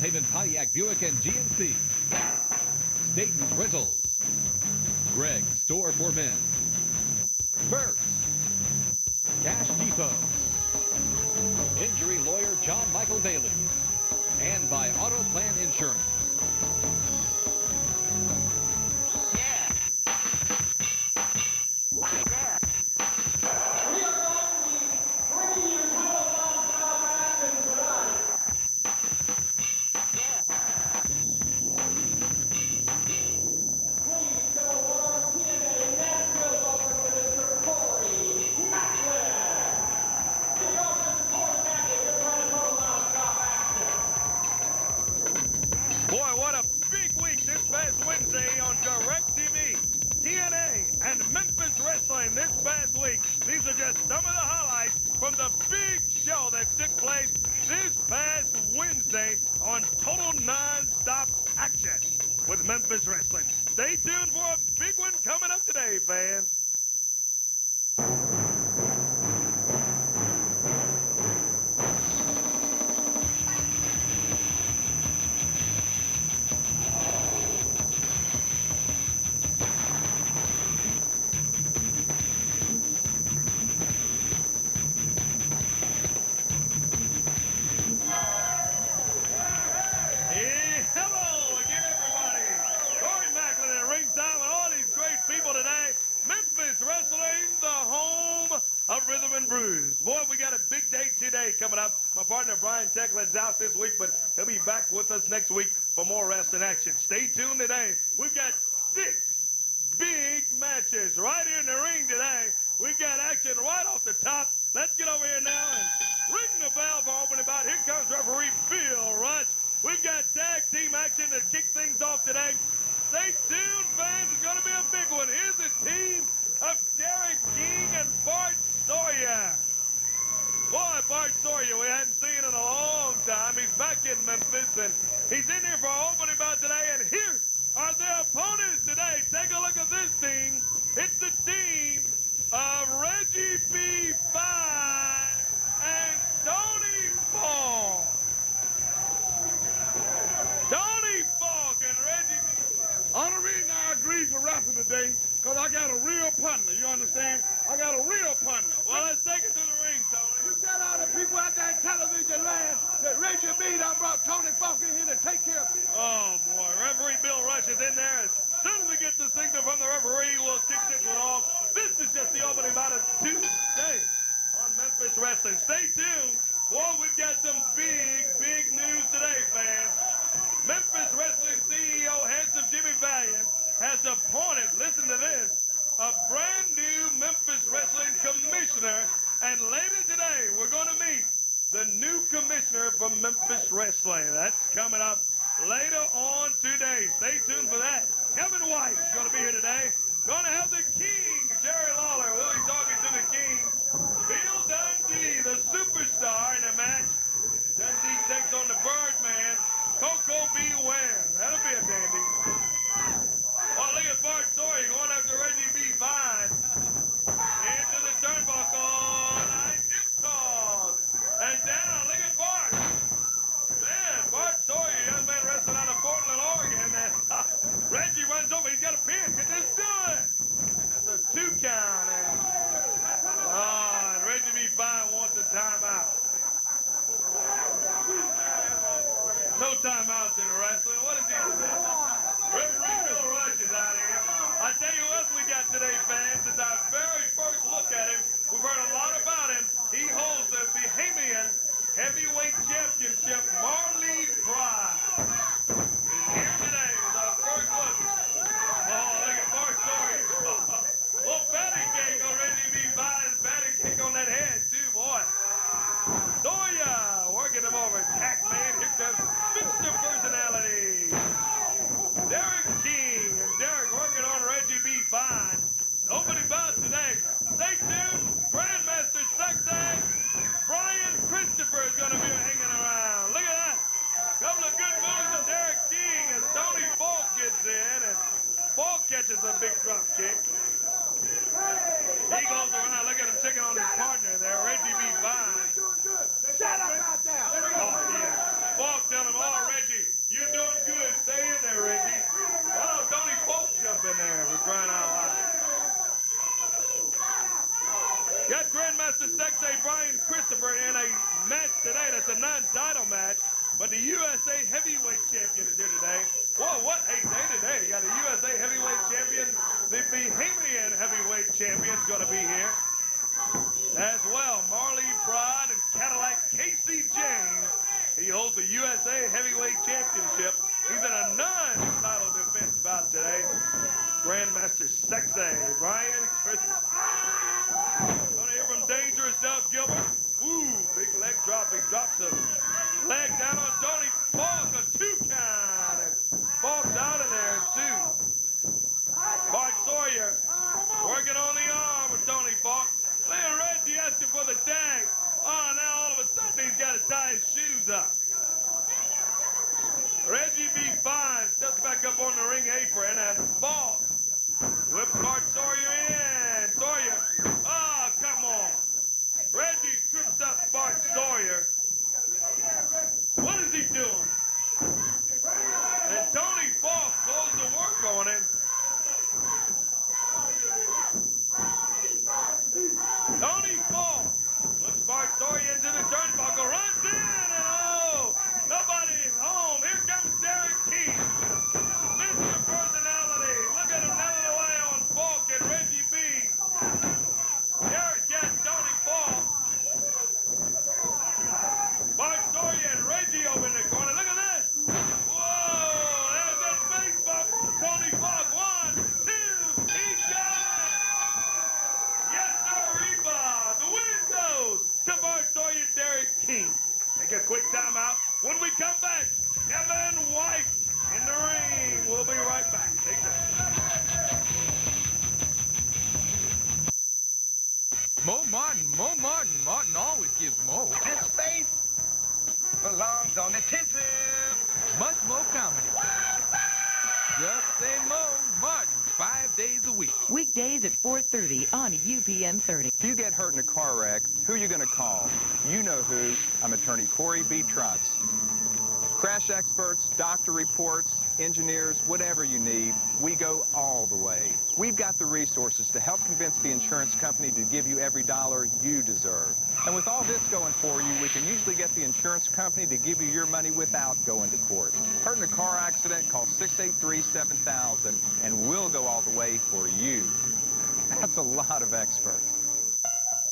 South Haven Pontiac Buick and GMC. Staten's Rentals. Greg's Store for Men. First. Cash Depot. Injury lawyer John Michael Bailey. And by Auto Plan Insurance. Please go on, TNA National reports, engineers, whatever you need, we go all the way. We've got the resources to help convince the insurance company to give you every dollar you deserve. And with all this going for you, we can usually get the insurance company to give you your money without going to court. Hurt in a car accident, call 683-7000, and we'll go all the way for you. That's a lot of experts.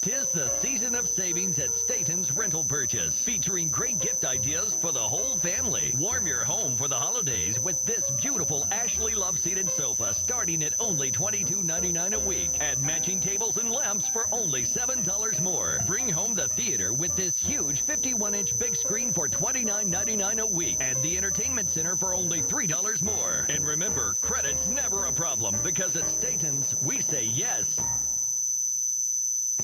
'Tis the season of savings at Staten's Rental Purchase, featuring great gift ideas for the whole family. Warm your home for the holidays with this beautiful Ashley love-seated sofa starting at only $22.99 a week. Add matching tables and lamps for only $7 more. Bring home the theater with this huge 51-inch big screen for $29.99 a week. Add the entertainment center for only $3 more. And remember, credit's never a problem because at Staten's, we say yes.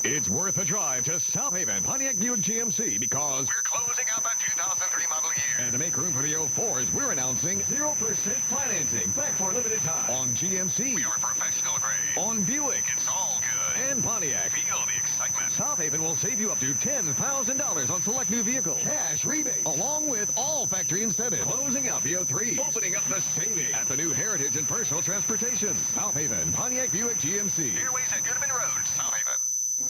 It's worth a drive to South Haven Pontiac Buick GMC because we're closing out the 2003 model year. And to make room for the 04s, we're announcing 0% financing back for a limited time on GMC. We are professional grade. On Buick. It's all good. And Pontiac. Feel the excitement. South Haven will save you up to $10,000 on select new vehicles. Cash rebates. Along with all factory incentives. Closing out the 03. Opening up the savings at the new Heritage and Personal Transportation. South Haven Pontiac Buick GMC. Airways at Goodman Road, South Haven.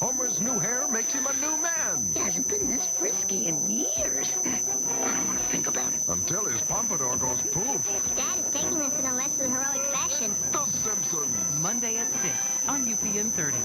Homer's new hair makes him a new man. He hasn't been this frisky in years. I don't want to think about it. Until his pompadour goes poof. Dad is taking this in a less than heroic fashion. The Simpsons. Monday at 6 on UPN 30.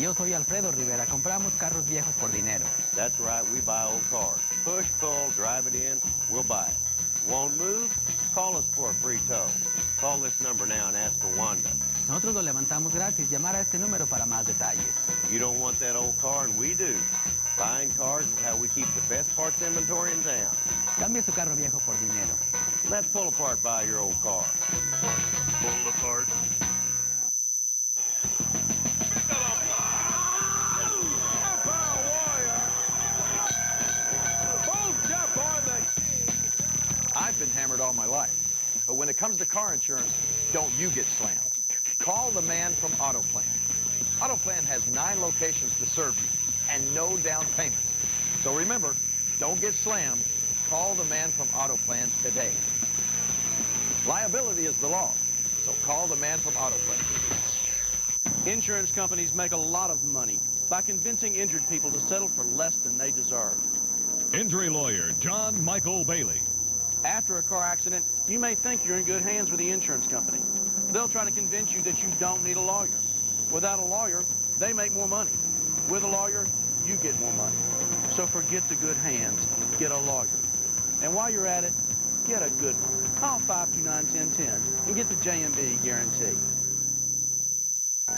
Yo soy Alfredo Rivera. Compramos carros viejos por dinero. That's right, we buy old cars. Push, pull, drive it in, we'll buy it. Won't move? Call us for a free tow. Call this number now and ask for Wanda. Nosotros lo levantamos gratis. Llamar a este número para más detalles. You don't want that old car, and we do. Buying cars is how we keep the best parts inventory in town. Cambie su carro viejo por dinero. Let's pull apart buy your old car. Pull apart. I've been hammered all my life, but when it comes to car insurance, don't you get slammed. Call the man from AutoPlan. AutoPlan has 9 locations to serve you and no down payment. So remember, don't get slammed. Call the man from AutoPlan today. Liability is the law, so call the man from AutoPlan. Insurance companies make a lot of money by convincing injured people to settle for less than they deserve. Injury lawyer John Michael Bailey. After a car accident, you may think you're in good hands with the insurance company. They'll try to convince you that you don't need a lawyer. Without a lawyer, they make more money. With a lawyer, you get more money. So forget the good hands, get a lawyer. And while you're at it, get a good one. Call 529-1010 and get the JMB guarantee.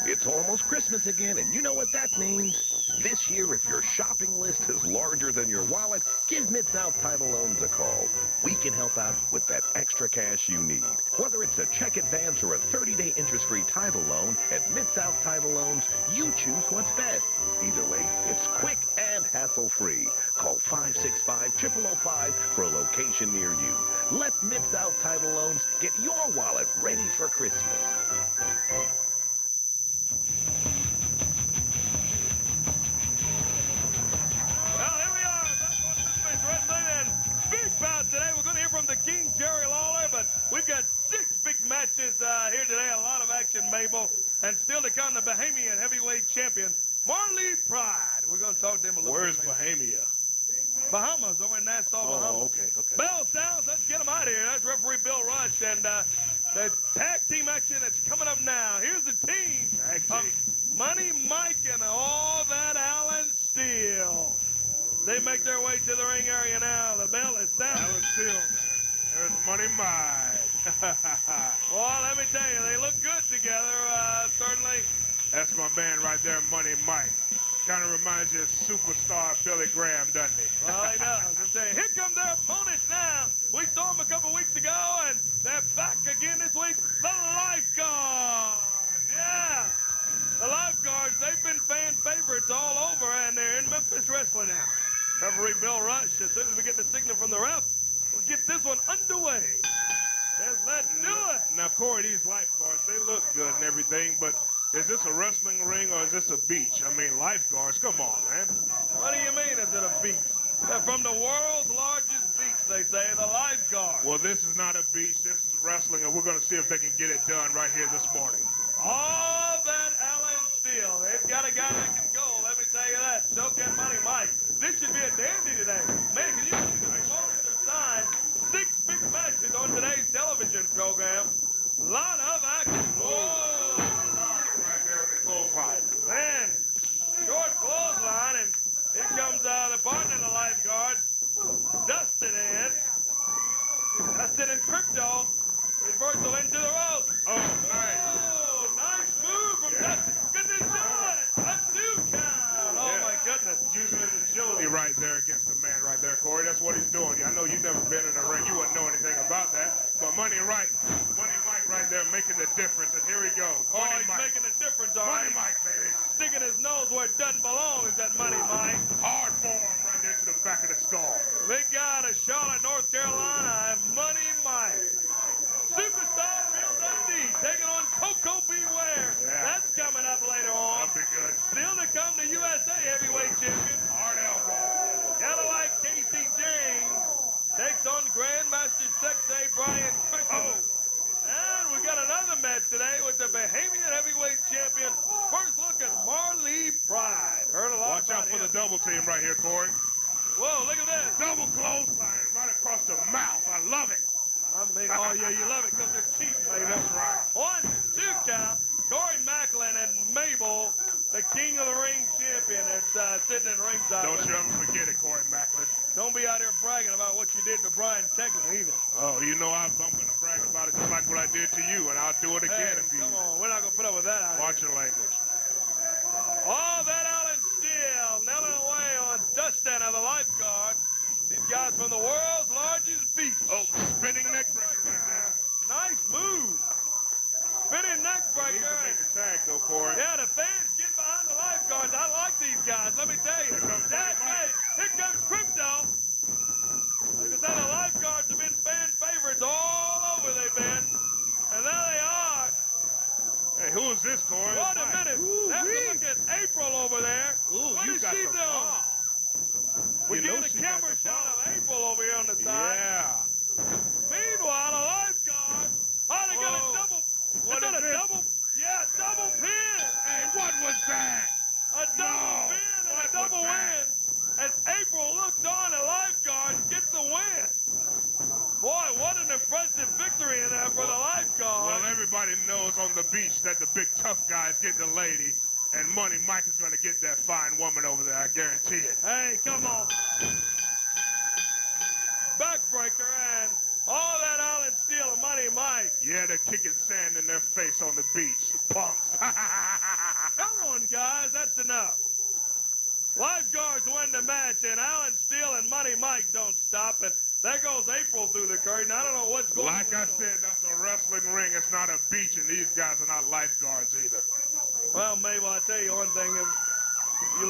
It's almost Christmas again, and you know what that means. This year, if your shopping list is larger than your wallet, give Mid-South Title Loans a call. We can help out with that extra cash you need. Whether it's a check advance or a 30-day interest-free title loan, at Mid-South Title Loans, you choose what's best. Either way, it's quick and hassle-free. Call 565-0005 for a location near you. Let Mid-South Title Loans get your wallet ready for Christmas.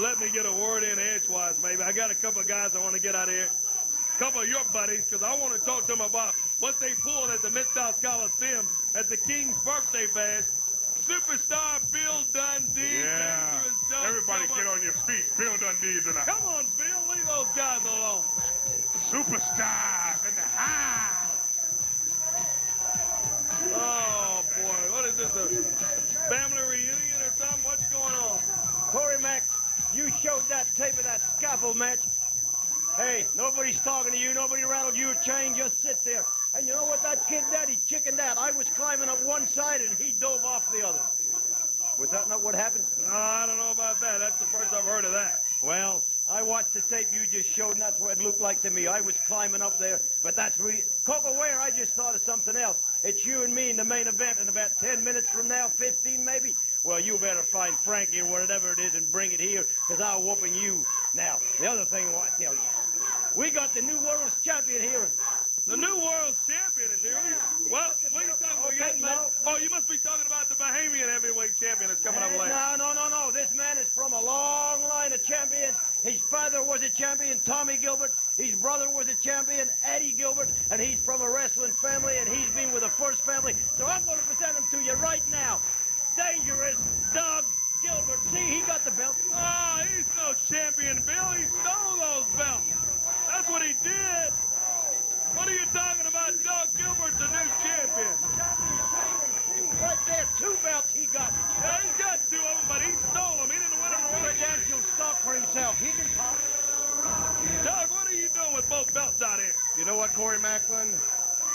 let me get a word in edgewise, maybe. I got a couple of guys I want to get out of here. A couple of your buddies, because I want to talk to them about what they pulled at the Mid-South Coliseum at the King's Birthday Bash. Superstar Bill Dundee. Yeah. Everybody get on your feet. Bill Dundee is in the Come on, Bill. Leave those guys alone. Superstars in the house. Oh, boy. What is this, a family reunion or something? What's going on? Corey Mack, you showed that tape of that scaffold match. Hey, nobody's talking to you. Nobody rattled your chain. Just sit there. And you know what that kid did? He chickened out. I was climbing up one side, and he dove off the other. Was that not what happened? No, I don't know about that. That's the first I've heard of that. Well, I watched the tape you just showed, and that's what it looked like to me. I was climbing up there, but that's really... Coco Ware, I just thought of something else. It's you and me in the main event in about 10 minutes from now, 15 maybe. Well, you better find Frankie or whatever it is and bring it here, because I'm whooping you. Now, the other thing I want to tell you. We got the new world champion here. The new world champion is here. Well, what are you talking about? Oh, you must be talking about the Bahamian heavyweight champion that's coming up later. No. This man is from a long line of champions. His father was a champion, Tommy Gilbert. His brother was a champion, Eddie Gilbert. And he's from a wrestling family, and he's been with the first family. So I'm going to present him to you right now. Dangerous Doug Gilbert. See, he got the belt. Oh, he's no champion, Bill. He stole those belts. That's what he did. What are you talking about? Doug Gilbert's the new champion. Right there, 2 belts he got. Yeah, he's got 2 of them, but he stole them. He didn't win them. Credential stock for himself. He can talk. Doug, what are you doing with both belts out here? You know what, Corey Macklin?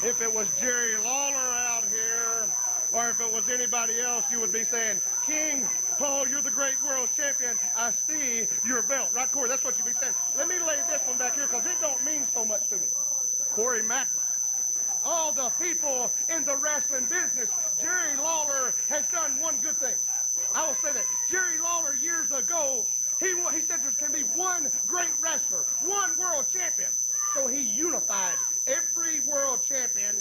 If it was Jerry Lawler out here, or if it was anybody else, you would be saying, King, oh, you're the great world champion. I see your belt. Right, Corey? That's what you'd be saying. Let me lay this one back here because it don't mean so much to me. Corey Macklin. All the people in the wrestling business, Jerry Lawler has done one good thing. I will say that. Jerry Lawler, years ago, he said there can be one great wrestler, one world champion. So he unified every world champion,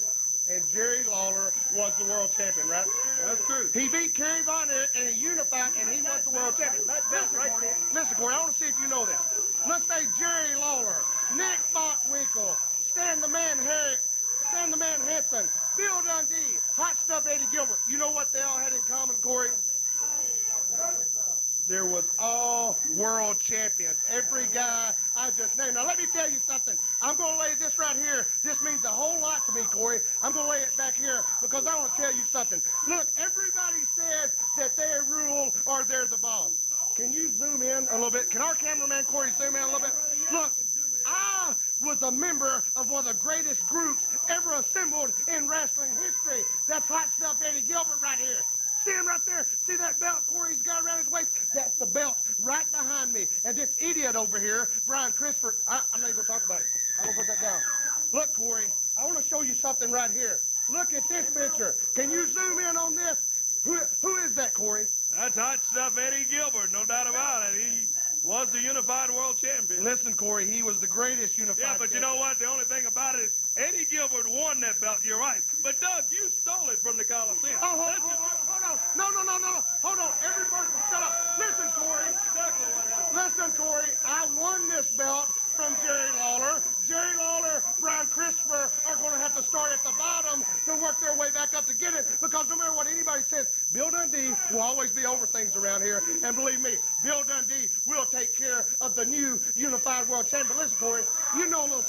and Jerry Lawler was the world champion, right? That's true. He beat Kerry Von Erich, and he unified, and he was the world champion. Listen, Corey, I want to see if you know this. Let's say Jerry Lawler, Nick Bockwinkel, Stan the Man Hansen, Bill Dundee, Hot Stuff Eddie Gilbert. You know what they all had in common, Corey? There was all world champions. Every guy I just named. Now, let me tell you something. I'm going to lay this right here. This means a whole lot to me, Corey. I'm going to lay it back here because I want to tell you something. Look, everybody says that they rule or they're the boss. Can you zoom in a little bit? Can our cameraman, Corey, zoom in a little bit? Look, I was a member of one of the greatest groups ever assembled in wrestling history. That's Hot Stuff Eddie Gilbert right here. See him right there? See that belt Corey's got around his waist? That's the belt right behind me. And this idiot over here, Brian Christopher, I'm not even going to talk about it. I'm going to put that down. Look, Corey, I want to show you something right here. Look at this picture. Can you zoom in on this? Who is that, Corey? That's Hot Stuff Eddie Gilbert, no doubt about it. He was the unified world champion. Listen, Corey, he was the greatest unified champion. Yeah, but you know what? The only thing about it is Eddie Gilbert won that belt. You're right. But, Doug, you stole it from the Coliseum. Oh, hold on. No. Hold on. Every person, shut up. Listen, Corey. Listen, Corey. I won this belt from Jerry Lawler. Jerry Lawler, Brian Christopher are going to have to start at the bottom to work their way back up to get it because no matter what anybody says, Bill Dundee will always be over things around here. And believe me, Bill Dundee will take care of the new unified world champion. But listen, Corey, you know a little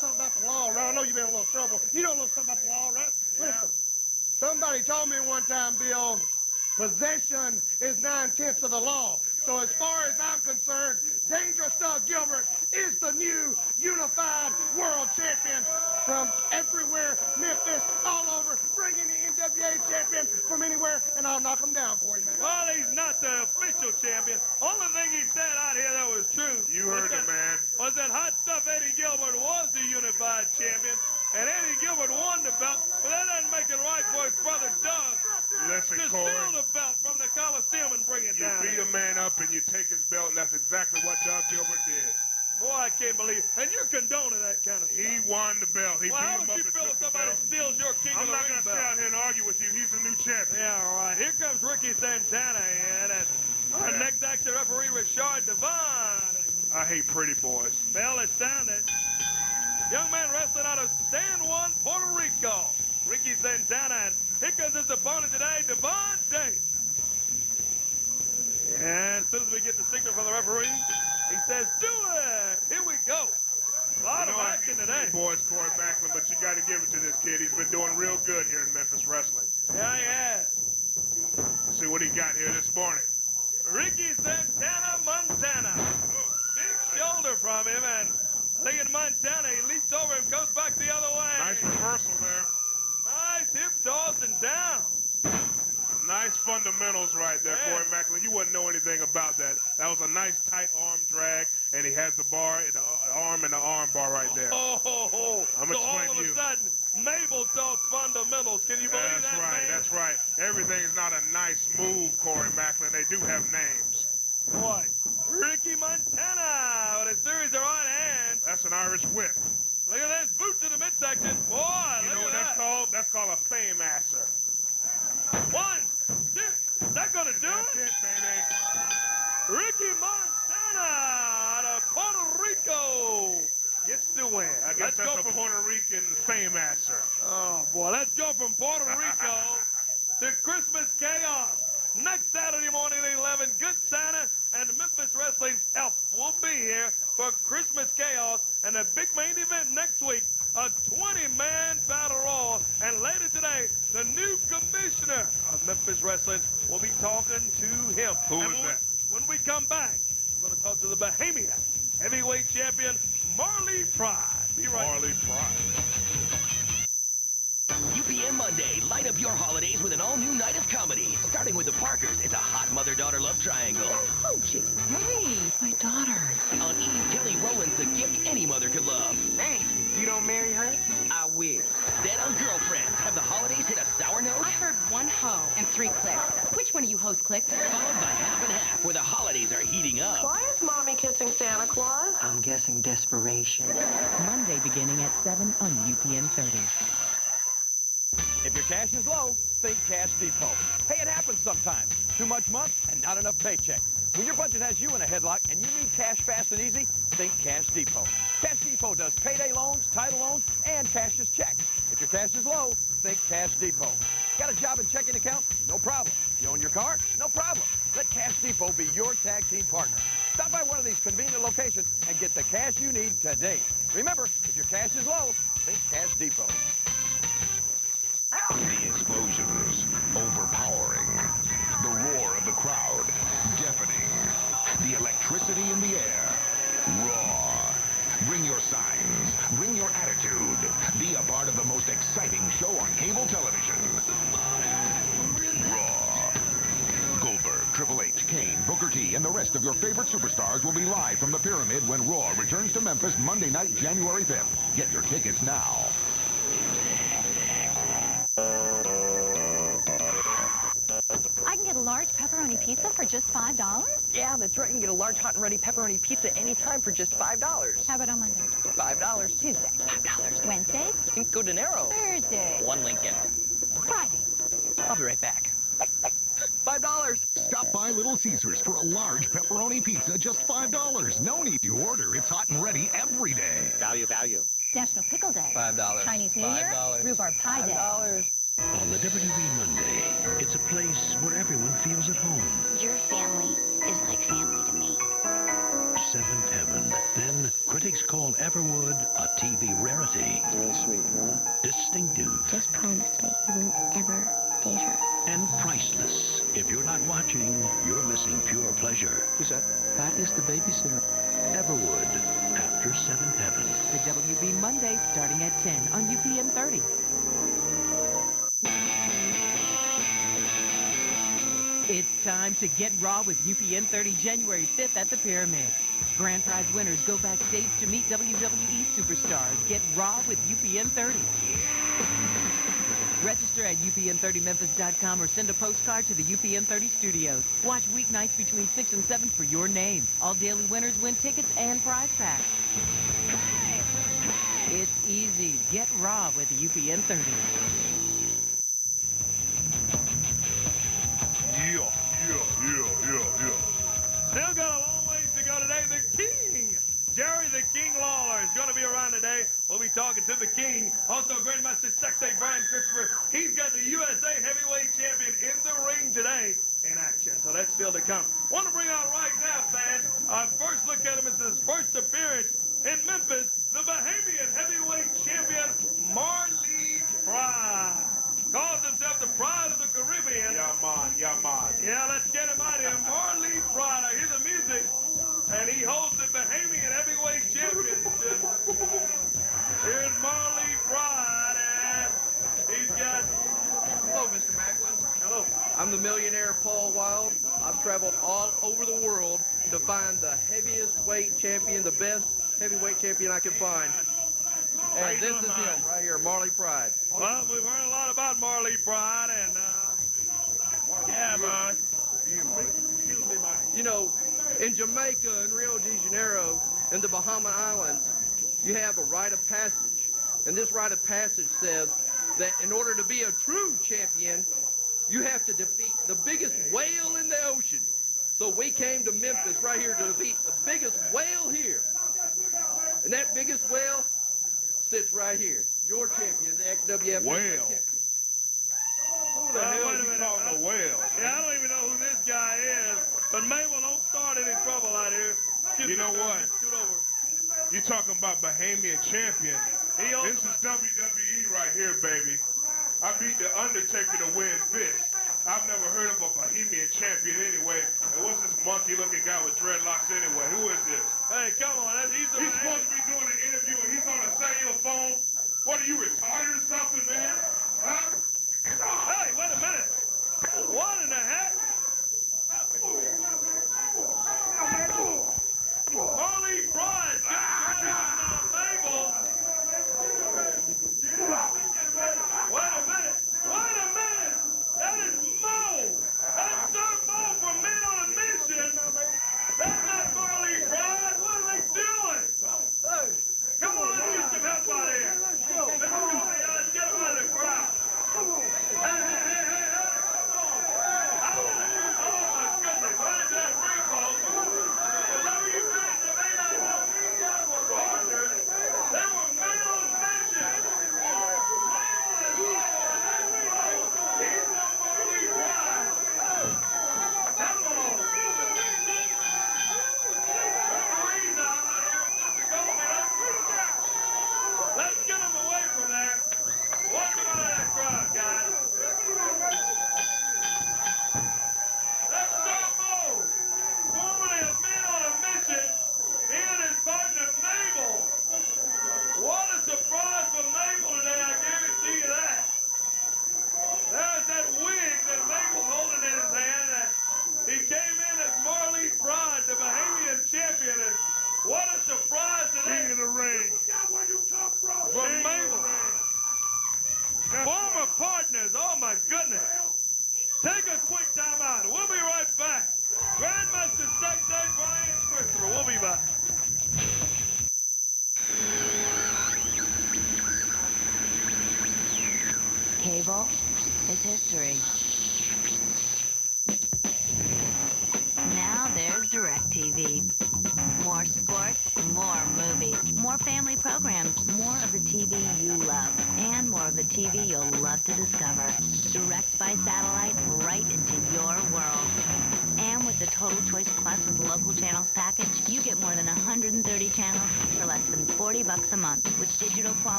Raw. Bring your signs. Bring your attitude. Be a part of the most exciting show on cable television. Raw. Goldberg, Triple H, Kane, Booker T, and the rest of your favorite superstars will be live from the Pyramid when Raw returns to Memphis Monday night, January 5th. Get your tickets now. I can get a large pepperoni pizza for just $5? Yeah, that's right. You can get a large hot and ready pepperoni pizza anytime for just $5. How about on Monday? $5. Tuesday? $5. Wednesday? Cinco de Enero. Thursday? One Lincoln. Friday? I'll be right back. $5. Stop by Little Caesars for a large pepperoni pizza, just $5. No need to order. It's hot and ready every day. Value, value. National Pickle Day. $5. Chinese New Year. Rhubarb Pie Day. $5. On the WB Monday, it's a place where everyone feels at home. Your family is like family to me. Seventh Heaven. Then, critics call Everwood a TV rarity. Really sweet, huh? Distinctive. Just promise me you won't ever date her. And priceless. If you're not watching, you're missing pure pleasure. Who's that? That is the babysitter. Everwood, after Seventh Heaven. The WB Monday starting at 10 on UPN 30. It's time to get raw with UPN 30 January 5th at the Pyramid. Grand prize winners go backstage to meet WWE superstars. Get raw with UPN 30. Register at UPN30Memphis.com or send a postcard to the UPN 30 studios. Watch weeknights between 6 and 7 for your name. All daily winners win tickets and prize packs. It's easy. Get raw with UPN 30. Still got a long ways to go today. The King, Jerry the King Lawler, is going to be around today. We'll be talking to the King. Also, Grandmaster Sexay Brian Christopher. He's got the USA Heavyweight Champion in the ring today in action. So that's still to come. Want to bring out right now, fans, our first look at him is his first appearance in Memphis, the Bahamian Heavyweight Champion, Marley Pride. Calls himself the Pride of the Caribbean. Yeah, man. Yeah, let's get him out of here. Marley Pride. I hear the music. And he holds the Bahamian Heavyweight Championship. Here's Marley Pride, and he's got... Hello, Mr. Macklin. Hello. I'm the millionaire Paul Wild. I've traveled all over the world to find the heaviest weight champion, the best heavyweight champion I could find. And this is him right here, Marley Pride. Well, we've heard a lot about Marley Pride, and, yeah, man. You know, in Jamaica and Rio de Janeiro and the Bahama Islands, you have a rite of passage. And this rite of passage says that in order to be a true champion, you have to defeat the biggest whale in the ocean. So we came to Memphis right here to defeat the biggest whale here. And that biggest whale sits right here. Your champion, the XWF. Whale. Who the hell is he calling a whale? Yeah, I don't even know who this guy is. But Mabel, don't start any trouble out here. You know what? You're talking about Bahamian champion. This is WWE right here, baby. I beat The Undertaker to win this. I've never heard of a Bahamian champion anyway. And what's this monkey-looking guy with dreadlocks anyway?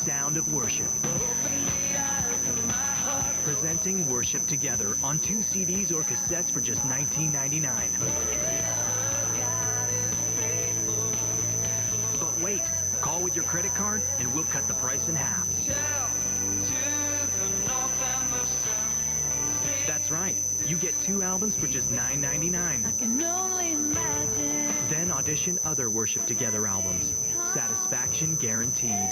sound of worship. Presenting Worship Together on 2 CDs or cassettes for just $19.99. But wait, call with your credit card and we'll cut the price in half. That's right. You get 2 albums for just $9.99. Then audition other Worship Together albums. Satisfaction guaranteed.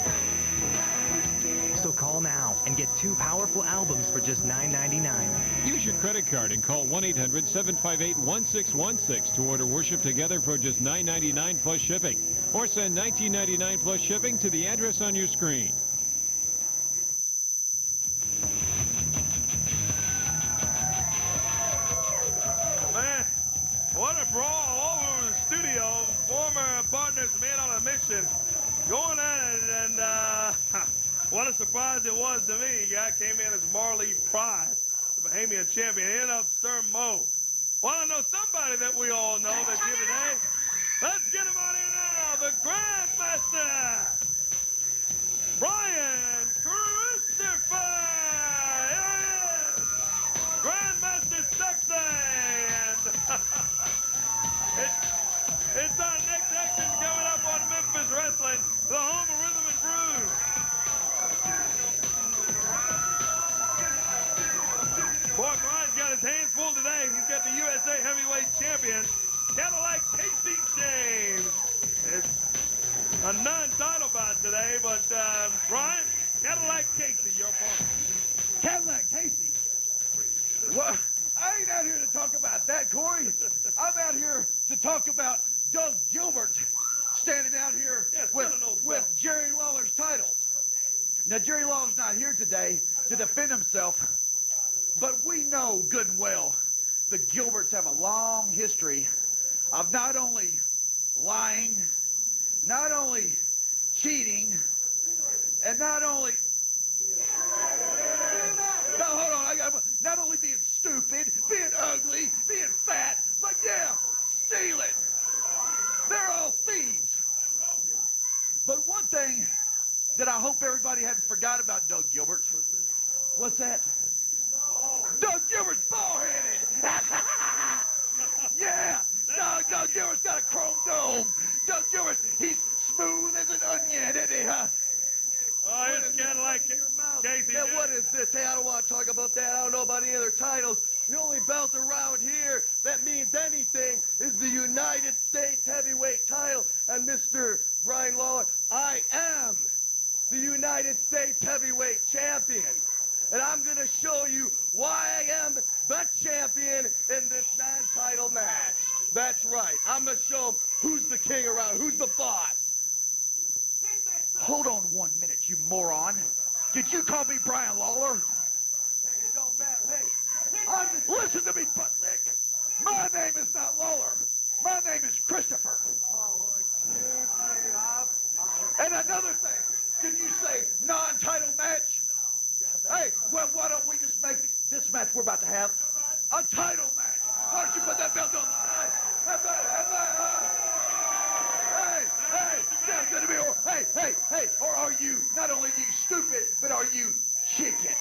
So call now and get 2 powerful albums for just $9.99. Use your credit card and call 1-800-758-1616 to order Worship Together for just $9.99 plus shipping. Or send $19.99 plus shipping to the address on your screen. Man, what a brawl all over the studio. Former partners man on a mission. Going at it, and what a surprise it was to me. Guy came in as Marley Pride, the Bahamian champion. Ended up Sir Mo. Want to know somebody that we all know that's here today? Let's get him on here now, the Grandmaster, Brian Christopher. Here he is, Grandmaster Sexy. And it's our next action coming up on Memphis Wrestling, the home of Rhythm and Blues. Boy, Brian's got his hands full today. He's got the USA Heavyweight Champion, Cadillac Casey James. It's a non-title bout today, but Brian, Cadillac Casey, your opponent. Cadillac Casey? Well, I ain't out here to talk about that, Corey. I'm out here to talk about Doug Gilbert standing out here with Jerry Lawler's titles. Now, Jerry Lawler's not here today to defend himself, but we know good and well the Gilberts have a long history of not only lying, not only cheating, and not only... No, hold on, not only being stupid, being ugly, being fat, but yeah, stealing. They're all thieves. But one thing that I hope everybody hadn't forgot about Doug Gilbert. What's that? Doug Gilbert's bald-headed. Yeah, Doug Gilbert's got a chrome dome. Doug Gilbert, he's smooth as an onion, isn't he, huh? Oh, it's Cadillac Casey. Now, what is this? Hey, I don't want to talk about that. I don't know about any other titles. The only belt around here that means anything is the United States Heavyweight title. And Mr. Brian Lawler, I am the United States Heavyweight Champion. And I'm going to show you why I am the champion in this non-title match. That's right. I'm going to show them who's the king around, who's the boss. Hold on 1 minute, you moron. Did you call me Brian Lawler? Hey, it don't matter. Hey, listen to me, buttlick. My name is not Lawler. My name is Christopher. And another thing, did you say non-title match? Hey, well, why don't we just make this match we're about to have a title match? Why don't you put that belt on the line? Hey, sounds good to me. Or, hey, or are you, not only you stupid, but are you chicken?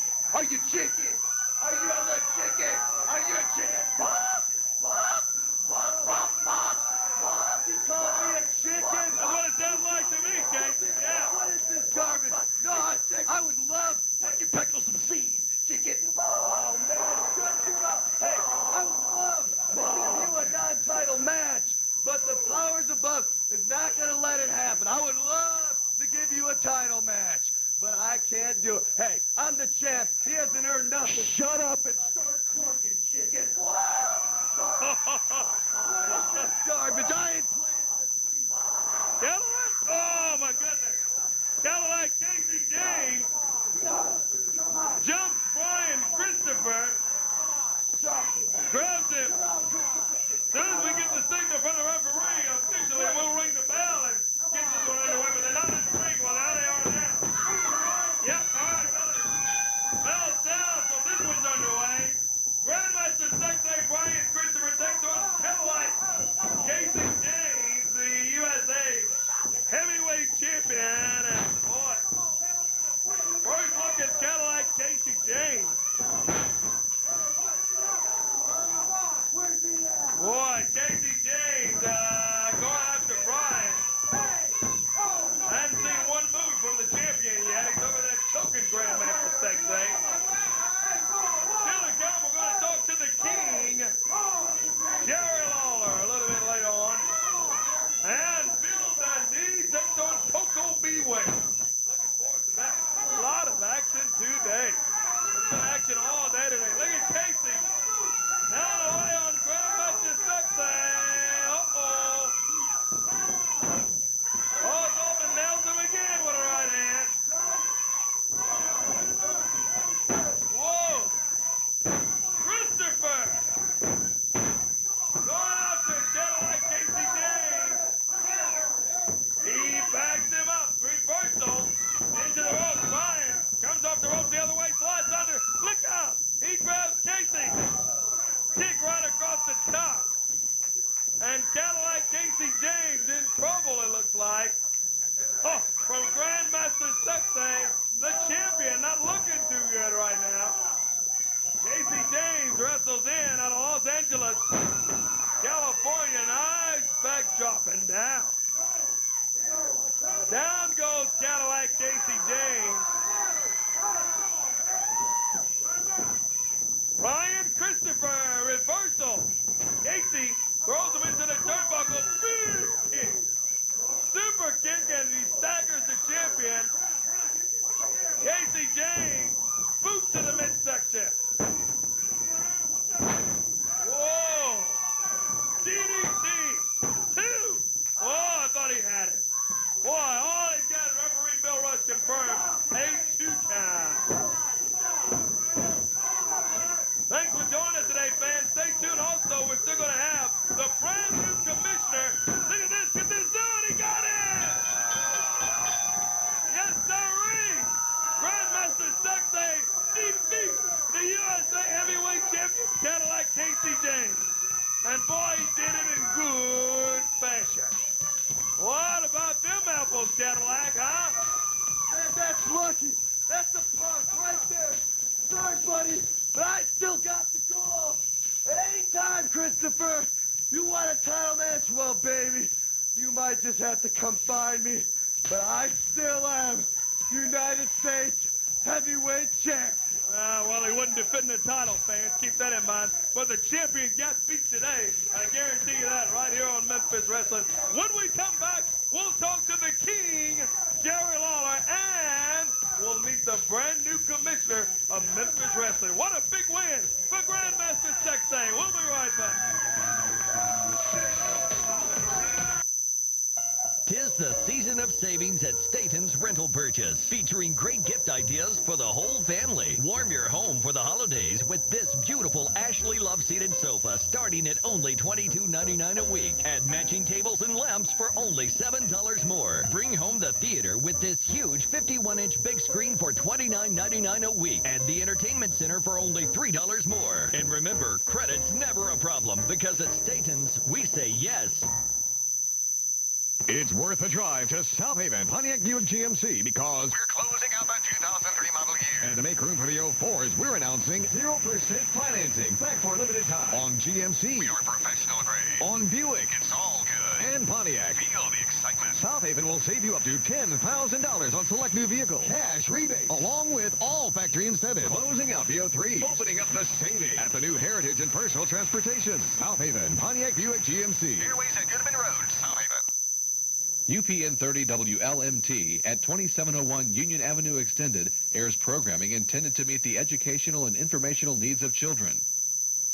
UPN30 WLMT at 2701 Union Avenue Extended airs programming intended to meet the educational and informational needs of children.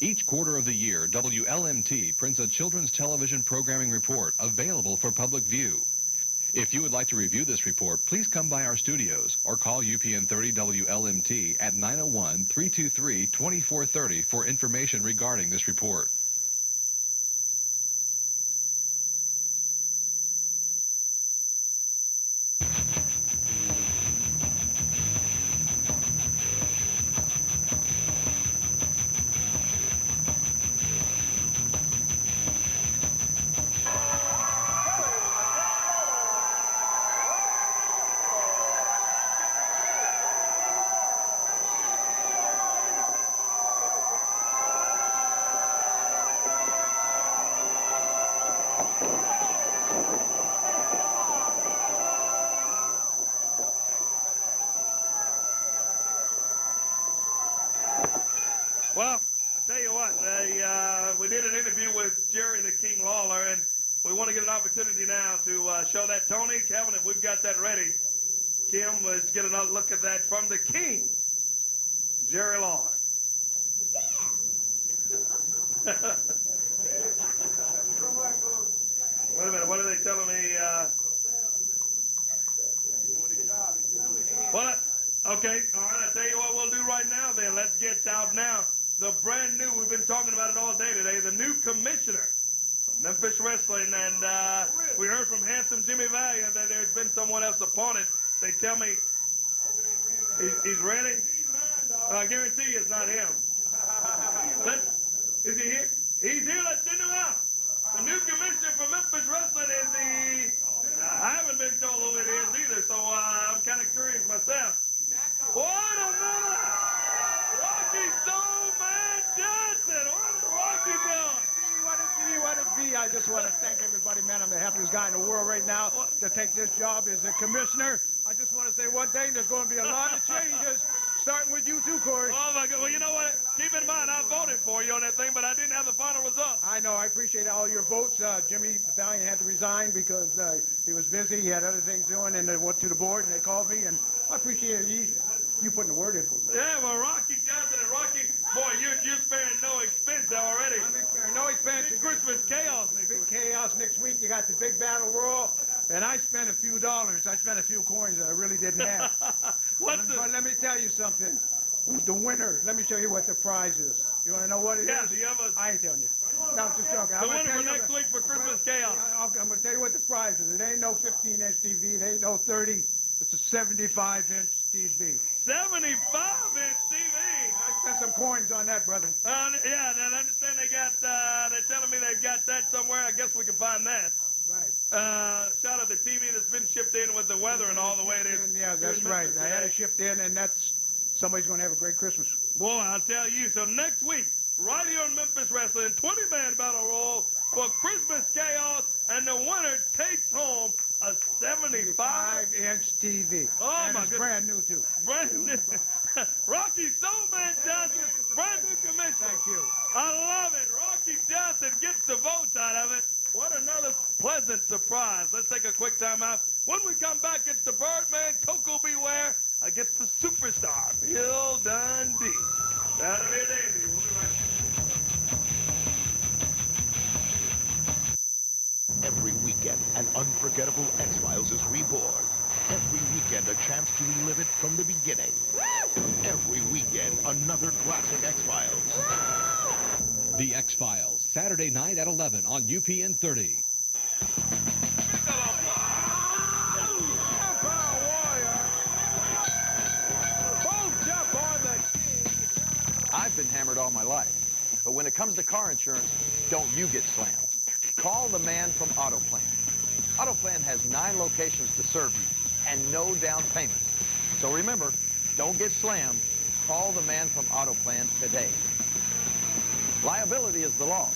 Each quarter of the year, WLMT prints a children's television programming report available for public view. If you would like to review this report, please come by our studios or call UPN30 WLMT at 901-323-2430 for information regarding this report. Well, I tell you what, we did an interview with Jerry the King Lawler, and we want to get an opportunity now to show that. Tony, Kevin, if we've got that ready, Kim, let's get another look at that from the King, Jerry Lawler. Wait a minute, what are they telling me? What? Okay, all right, I'll tell you what we'll do right now then. Let's get out now. The brand new, we've been talking about it all day today, the new commissioner, Memphis Wrestling, and we heard from handsome Jimmy Valiant that there's been someone else appointed. They tell me he's ready. I guarantee you it's not him. Is he here? He's here, let's send him out. The new commissioner for Memphis Wrestling is I haven't been told who it is either, so I'm kind of curious myself. Wait a minute! Rocky Soulman Johnson! What's Rocky doing? What it be? I just want to thank everybody, man. I'm the happiest guy in the world right now to take this job as a commissioner. I just want to say one thing. There's going to be a lot of changes, starting with you too, Corey. Oh, my God. Well, you know what? Keep in mind, I voted for you on that thing, but I didn't have the final result. I know. I appreciate all your votes. Jimmy Valiant had to resign because he was busy. He had other things doing, and they went to the board, and they called me, and I appreciate you putting the word in for me. Yeah, well, Rocky Johnson and Rocky, boy, you're sparing no expense already. I'm sparing no expense. Big Christmas chaos next week. Big chaos next week. You got the big battle royal, and I spent a few dollars. I spent a few coins that I really didn't have. But let me tell you something. The winner, let me show you what the prize is. You want to know what it is? Yeah, do you have I ain't telling you. No, I'm just joking. The winner for next week for Christmas chaos. I'm going to tell you what the prize is. It ain't no 15-inch TV. It ain't no 30. It's a 75-inch TV. 75-inch TV. I spent some coins on that, brother. Yeah, and I understand they're telling me they've got that somewhere. I guess we can find that. Right. Shot of the TV that's been shipped in with the weather and all the way it is. Yeah, that's right. I had it shipped in, and somebody's going to have a great Christmas. Boy, I'll tell you. So next week, right here on Memphis Wrestling, 20-man battle royal for Christmas chaos, and the winner takes home a 75-inch TV. Oh, and my it's goodness. Brand new, too. Brand new. Rocky Soulman Johnson, brand new commissioner. Thank you. I love it. Rocky Johnson gets the votes out of it. What another pleasant surprise. Let's take a quick time out. When we come back, it's the Birdman, Coco Beware, against the superstar, Bill Dundee. That'll be a daisy. We'll be right back. Every weekend, an unforgettable X-Files is reborn. Every weekend, a chance to relive it from the beginning. Every weekend, another classic X-Files. The X-Files, Saturday night at 11 on UPN 30. I've been hammered all my life, but when it comes to car insurance, don't you get slammed. Call the man from AutoPlan. AutoPlan has 9 locations to serve you and no down payment. So remember, don't get slammed. Call the man from AutoPlan today. Liability is the law,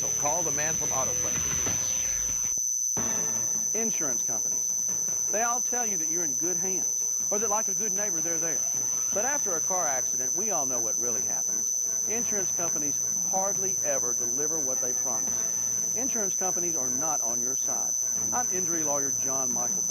so call the man from AutoPlan. Insurance companies. They all tell you that you're in good hands, or that like a good neighbor, they're there. But after a car accident, we all know what really happens. Insurance companies hardly ever deliver what they promise. Insurance companies are not on your side. I'm injury lawyer John Michael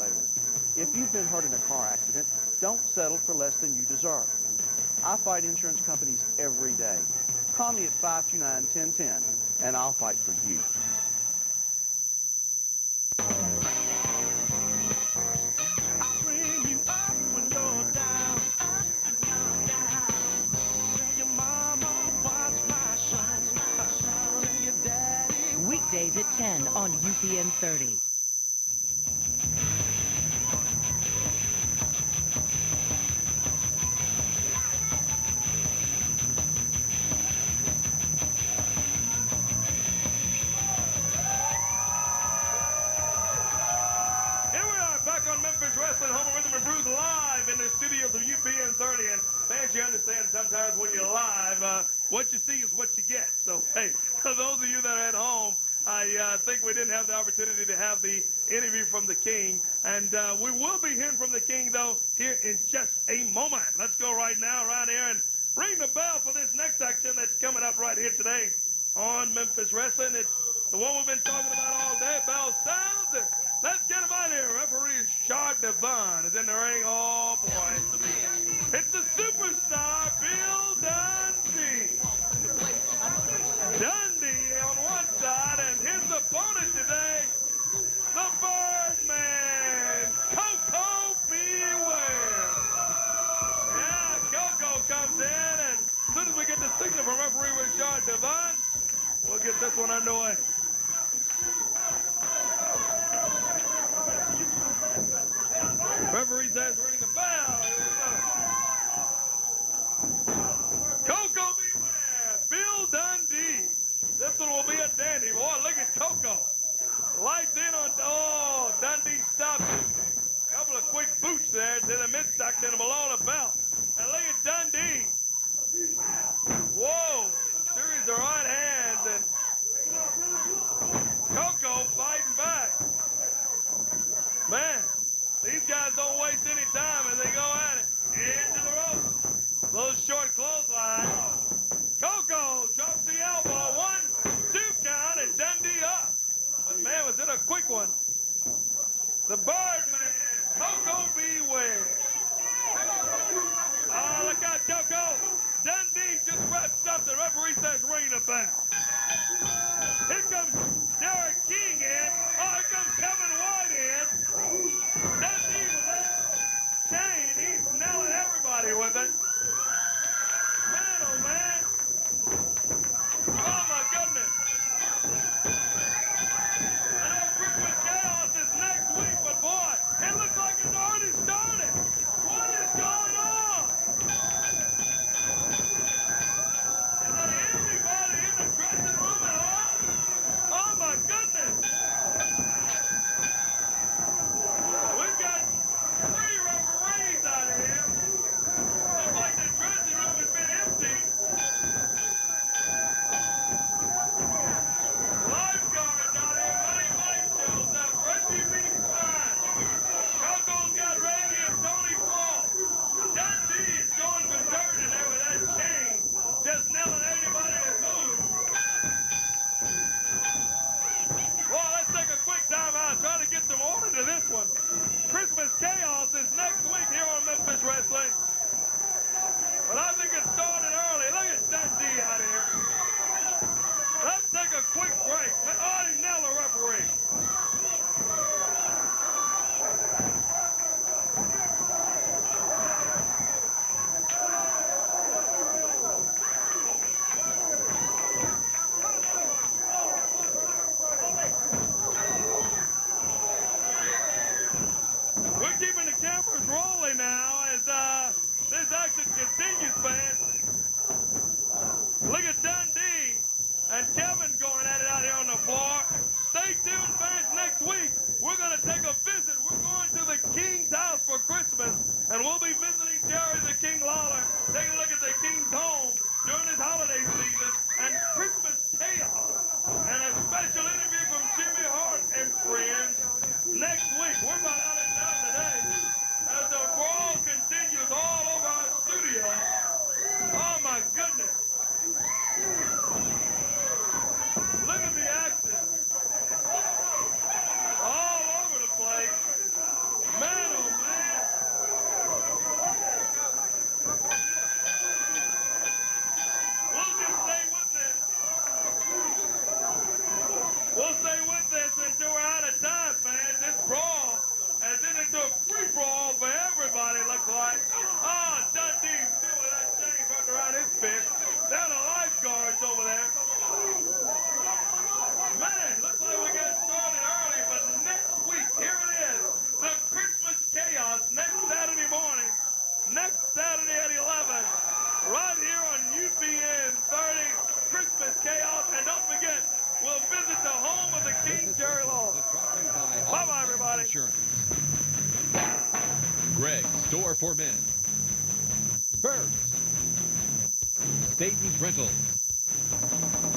Staten's Rentals,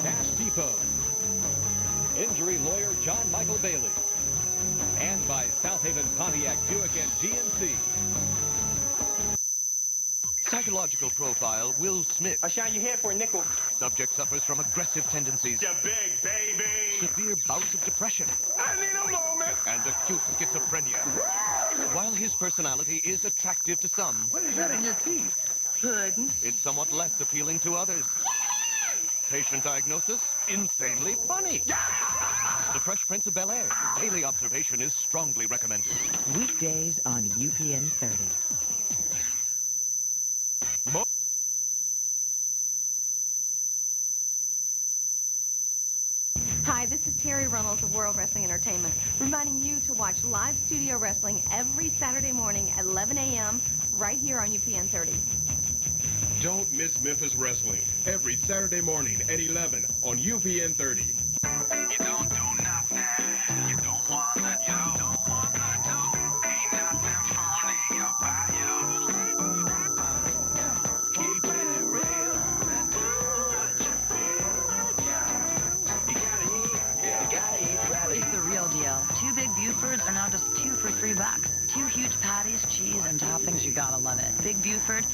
Cash Depot, injury lawyer John Michael Bailey, and by South Haven Pontiac Buick and GMC. Psychological profile, Will Smith. I'll shine your hair for a nickel. Subject suffers from aggressive tendencies. You big baby. Severe bouts of depression. I need a moment. And acute schizophrenia. While his personality is attractive to some, What is that in your teeth? Pudding. it's somewhat less appealing to others. Patient diagnosis, insanely funny. The Fresh Prince of Bel-Air. Daily observation is strongly recommended. Weekdays on UPN 30. Hi, this is Terry Reynolds of World Wrestling Entertainment, reminding you to watch live studio wrestling every Saturday morning at 11 a.m. right here on UPN 30. Don't miss Memphis Wrestling every Saturday morning at 11 on UPN 30. You don't do nothing. You don't wanna do. Ain't nothing funny about you. Keep it real and do what you feel. You gotta eat right. It's the real deal. 2 big Bufords are now just 2 for $3. 2 huge patties, cheese, and toppings. You gotta love it. Big Buford,